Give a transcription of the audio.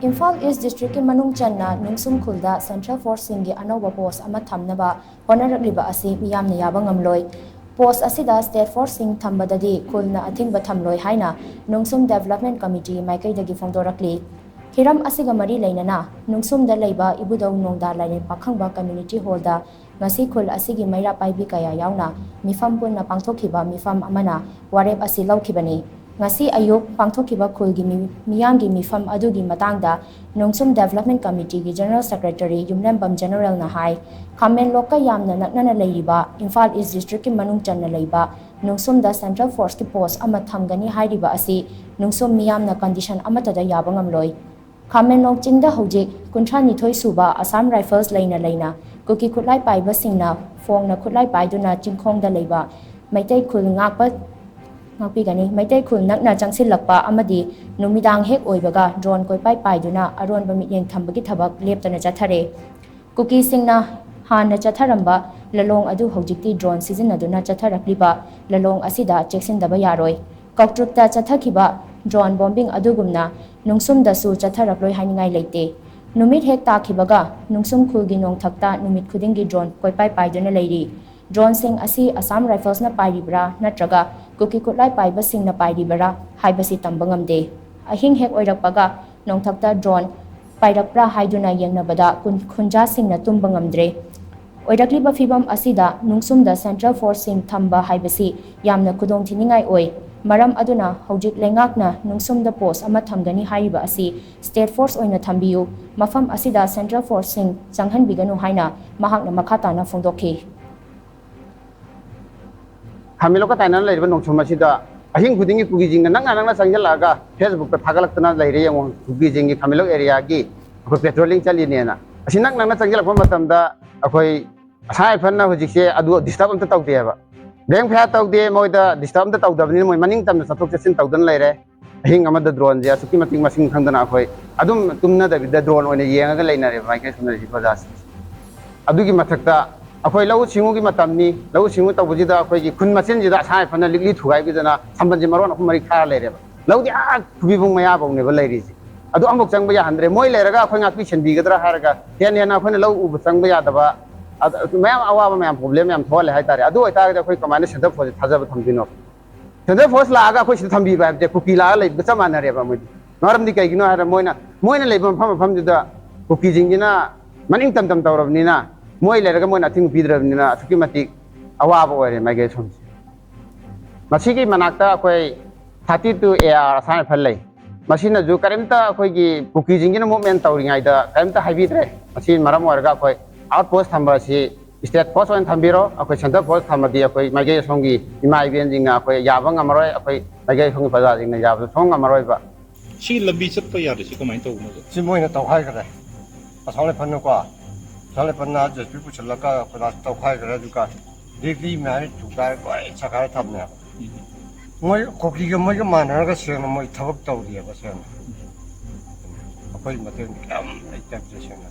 IMPHAL East District ki Manung CHANNA Nungshum Khul da Central Force Shing ki Anouba post ama Thamnaba Hotnarakliba Asi Meeyamna Yaba Ngamloi post ASIDA State Force Shing THAMBADADI KHULNA ATHINGBA THAMLOI HAINA NONGSHUM Development Committee MAIKEIDAGI PHONGDORAKLI Hiram asiga mari lainana Nungshum da laiba ibudau nongda lain pakhangba community hall da ngasi khul asigi maira paibi kaya yauna mifam punna pangthokhiba mifam amana warep asi laukhibani ngasi ayuk pangthokhiba khulgi miyamgi mifam adugi matangda Nungshum Development Committee gi General Secretary Yumnembam General na hai Khamen Loka yamna naknana leiba IMPHAL East District ki Manung Channa leiba Nungshum da Central Force ki post ama thamgani hairiba asi Nungshum Meeyamna condition amatada yaba ngamloi Khamen Lok Chingda Hojik Kuntra Nithoi Suba Assam Rifles laina Kuki Khutlai Paiba Singna Phongna Khutlai Paiduna Chingkhongda leiba Maitai Khul ngakpa ngakpigani Maitai Khul nakna changsilakpa amadi numidang hek oibaga drone koipai paiduna aronba mityeng thambagi thabak leptana chathare Kuki Singna Hanna chatharamba lalong adu hojikti drone sizinaduna chatharakliba lalong asida cheksindaba yaroi Koktrukta chathakiba drone bombing adugumna Nungshum dasu chatharakloi hainingai leite numit hek takhibaga Nungshum Khulgi nongthakta numit khudingi drone koipai paiduna leiri drone sing asi Assam Rifles na pairibra natraga Kuki Khutlai paiba sing na pairibara haibasi tambangamde ahing hek oirakpaga nongthakta drone pairakpra haiduna yengnabada khunja sing na tumbangamdre oirakliba fibam asida Nungshum da Central Force sing thamba haibasi yamna khudong thiningai oi Maram aduna hojik lengakna Nungshum da post ama thamgani haiba asi State Force oina thambiu mafam asida Central Force sing changhan biganu haina mahakna makhata na phongdokhi Hamiloka taina leiba Nungshum asida ahing khudingi pugi jingna nangna changjalaga Facebook ta thagalaktana leire yang pugi jingi Hamilok area gi ko patrolling chaline na asinak nangna changjala matamda akoi asai phanna hojikse adu disturb amta tawde ba Beng pha tawde moida disturb ta tawdabni moi maning tamna sathok chasin tawdan leire ahing amada drone je asuki mating masing khangdana akhoi adum tumna da bida drone oine yenga leina re mai ke sunna ji bajas adugi mathakta akhoi lau singu gi matamni lau singu tawbuji da akhoi gi khun masin ji da sai phana ligli thugai bi dana samban ji maron akhum mari kha leire ba lau di a kubi bung maya bong ne ba leiri ji adu amok changba ya handre moi leiraga akhoi ngak pi chen bi gadra haraga hen hen akhoi lau u changba ya daba Mayam awaba mayam problem mayam thole hai tare adu ita ga koi command center force thajab thamdino center force la aga koi thambi ba je kuki la le bcha mana re ba moi noram di kai gino ha moina le pham da kuki jingina maning tam tawrabni na moi le ga moina thing bidrabni na suki mati awaba ore mai ge thum masigi manakta koi 32 AR asai phallai masina ju karimta koi gi kuki jingina movement tawringai da karimta haibidre masin maram warga koi outpost thamba si state post on thambiro akoi center post thamadi akoi maige songi imai ben jinga akoi yaba ngamaroi akoi maige songi baza jingna yaba song ngamaroi ba si lambi chatpa yar si kamai taw mo si moina taw khai kare asale phanno kwa sale panna je pi puchalaka pana taw khai kare duka devi mai thukai ko chakai thamne moi koki ga moi ga manar ga seng moi thabak taw dia ba seng akoi maten kam ai tap je seng